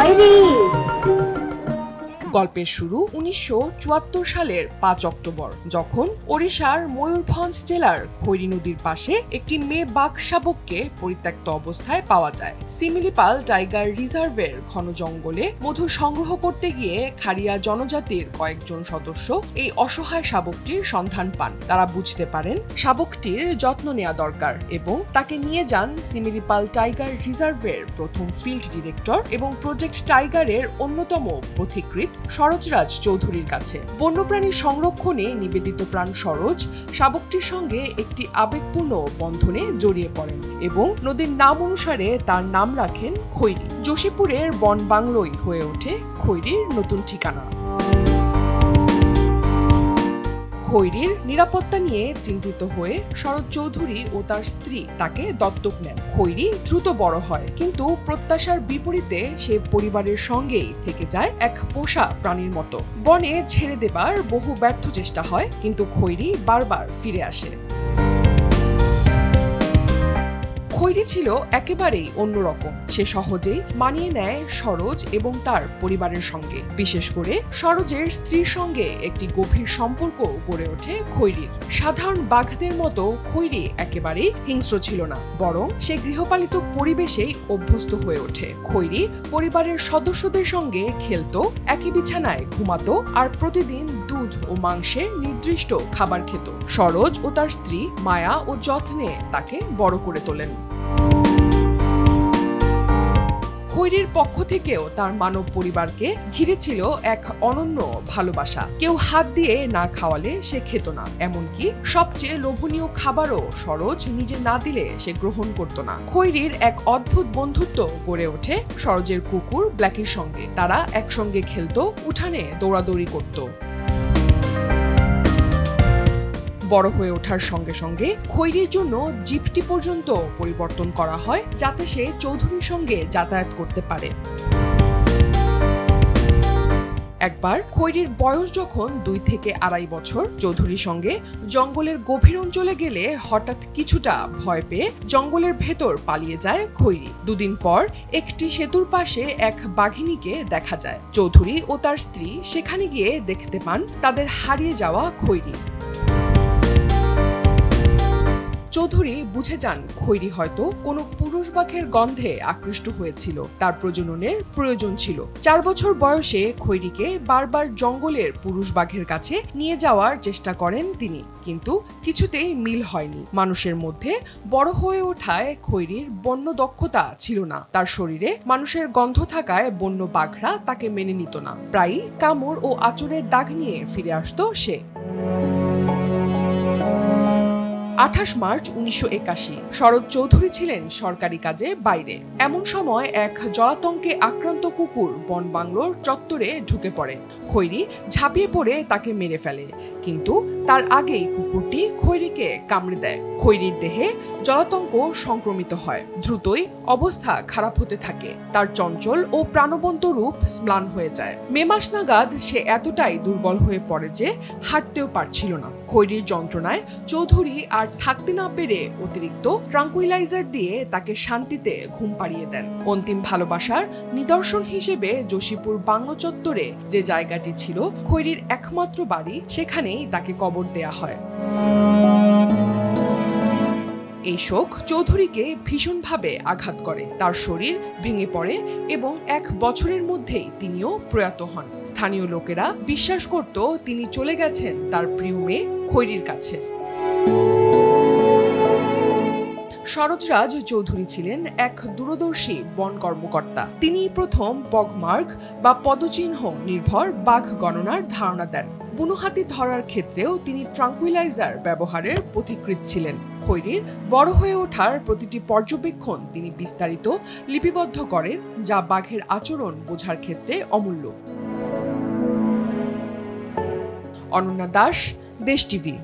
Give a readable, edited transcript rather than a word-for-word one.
খয়েরি। গল্পের শুরু ১৯৭৪ সালের ৫ অক্টোবর, যখন ওড়িশার ময়ূরভঞ্জ জেলার খৈরি নদীর পাশে একটি মেয়ে বাঘ শাবককে পরিত্যক্ত অবস্থায় পাওয়া যায়। শিমিলিপাল টাইগার রিজার্ভের ঘন জঙ্গলে মধু সংগ্রহ করতে গিয়ে খাড়িয়া জনজাতির কয়েকজন সদস্য এই অসহায় শাবকটির সন্ধান পান। তারা বুঝতে পারেন শাবকটির যত্ন নেওয়া দরকার এবং তাকে নিয়ে যান শিমিলিপাল টাইগার রিজার্ভের প্রথম ফিল্ড ডিরেক্টর এবং প্রজেক্ট টাইগারের অন্যতম পথিকৃৎ সরোজরাজ চৌধুরীর কাছে। বন্যপ্রাণী সংরক্ষণে নিবেদিত প্রাণ সরোজ শাবকটির সঙ্গে একটি আবেগপূর্ণ বন্ধনে জড়িয়ে পড়েন এবং নদীর নাম অনুসারে তার নাম রাখেন খৈরি। যোশীপুরের বন বাংলোই হয়ে ওঠে খৈরির নতুন ঠিকানা। খৈরির নিরাপত্তা নিয়ে চিন্তিত হয়ে শরৎ চৌধুরী ও তার স্ত্রী তাকে দত্তক নেন। খৈরি দ্রুত বড় হয়, কিন্তু প্রত্যাশার বিপরীতে সে পরিবারের সঙ্গেই থেকে যায় এক পোষা প্রাণীর মতো। বনে ছেড়ে দেবার বহু ব্যর্থ চেষ্টা হয়, কিন্তু খৈরি বারবার ফিরে আসে। খৈরি ছিল একেবারেই অন্যরকম। সে সহজেই মানিয়ে নেয় সরোজ এবং তার পরিবারের সঙ্গে। বিশেষ করে সরোজের স্ত্রীর সঙ্গে একটি গভীর সম্পর্ক গড়ে ওঠে খৈরির। সাধারণ বাঘদের মতো খৈরি একেবারেই হিংস্র ছিল না, বরং সে গৃহপালিত পরিবেশেই অভ্যস্ত হয়ে ওঠে। খৈরি পরিবারের সদস্যদের সঙ্গে খেলতো, একই বিছানায় ঘুমাতো আর প্রতিদিন দুধ ও মাংসের নির্দিষ্ট খাবার খেত। সরোজ ও তার স্ত্রী মায়া ও যত্নে তাকে বড় করে তোলেন। খৈরির পক্ষ থেকেও তার মানব পরিবারকে ঘিরে ছিল এক অনন্য ভালোবাসা। কেউ হাত দিয়ে না খাওয়ালে সে খেত না, এমনকি সবচেয়ে লোভনীয় খাবারও সরোজ নিজে না দিলে সে গ্রহণ করত না। খৈরির এক অদ্ভুত বন্ধুত্ব গড়ে ওঠে সরোজের কুকুর ব্ল্যাকির সঙ্গে। তারা একসঙ্গে খেলতো, উঠানে দৌড়াদৌড়ি করত। বড় হয়ে ওঠার সঙ্গে সঙ্গে খৈরির জন্য জিপটি পর্যন্ত পরিবর্তন করা হয়, যাতে সে চৌধুরীর সঙ্গে যাতায়াত করতে পারে। একবার খৈরির বয়স যখন ২ থেকে ২.৫ বছর, চৌধুরীর সঙ্গে জঙ্গলের গভীর অঞ্চলে গেলে হঠাৎ কিছুটা ভয় পেয়ে জঙ্গলের ভেতর পালিয়ে যায় খৈরি। ২ দিন পর একটি সেতুর পাশে এক বাঘিনীকে দেখা যায়। চৌধুরী ও তার স্ত্রী সেখানে গিয়ে দেখতে পান তাদের হারিয়ে যাওয়া খৈরি। চৌধুরী বুঝে যান খৈরি হয়তো কোনো পুরুষ বাঘের গন্ধে আকৃষ্ট হয়েছিল, তার প্রজননের প্রয়োজন ছিল। ৪ বছর বয়সে খৈরিকে বারবার জঙ্গলের পুরুষ বাঘের কাছে নিয়ে যাওয়ার চেষ্টা করেন তিনি, কিন্তু কিছুতেই মিল হয়নি। মানুষের মধ্যে বড় হয়ে ওঠায় খৈরির বন্য দক্ষতা ছিল না। তার শরীরে মানুষের গন্ধ থাকায় বন্য বাঘরা তাকে মেনে নিত না। প্রায়ই কামড় ও আঁচড়ের দাগ নিয়ে ফিরে আসতো সে। ২৮ মার্চ ১৯৮১ শরৎ চৌধুরী ছিলেন সরকারি কাজে বাইরে। এমন সময় এক জলাতঙ্কে আক্রান্ত কুকুর বন বাংলোর চত্বরে ঢুকে পড়ে। খৈরি ঝাঁপিয়ে পড়ে তাকে মেরে ফেলে, কিন্তু তার আগেই কুকুরটি খৈরিকে কামড়ে দেয়। খৈরির দেহে জলাতঙ্ক সংক্রমিত হয়। দ্রুতই অবস্থা খারাপ হতে থাকে। তার চঞ্চল ও প্রাণবন্ত রূপ ম্লান হয়ে যায়। মে মাস নাগাদ সে এতটাই দুর্বল হয়ে পড়ে যে হাঁটতেও পারছিল না। খৈরির যন্ত্রণায় চৌধুরী আর থাকতে না পেরে অতিরিক্ত ট্রাঙ্কুইলাইজার দিয়ে তাকে শান্তিতে ঘুম পাড়িয়ে দেন। অন্তিম ভালোবাসার নিদর্শন হিসেবে যোশীপুর বাংলো চত্বরে যে জায়গাটি ছিল খৈরির একমাত্র বাড়ি, সেখানেই তাকে কবর দেয়া হয়। এই শোক চৌধুরীকে ভীষণভাবে আঘাত করে। তার শরীর ভেঙে পড়ে এবং ১ বছরের মধ্যেই তিনিও প্রয়াত হন। স্থানীয় লোকেরা বিশ্বাস করত তিনি চলে গেছেন তার প্রিয় মেয়ে খৈরির কাছে। সরোজরাজ চৌধুরী ছিলেন এক দূরদর্শী বন কর্মকর্তা। তিনি প্রথম পগমার্ক বা পদচিহ্ন নির্ভর বাঘ গণনার ধারণা দেন। বুনো হাতি ধরার ক্ষেত্রেও তিনি ট্রাঙ্কুইলাইজার ব্যবহারের পথিকৃৎ ছিলেন। খৈরির বড় হয়ে ওঠার প্রতিটি পর্যবেক্ষণ তিনি বিস্তারিত লিপিবদ্ধ করেন, যা বাঘের আচরণ বোঝার ক্ষেত্রে অমূল্য। অনন্যা দাস, দেশ টিভি।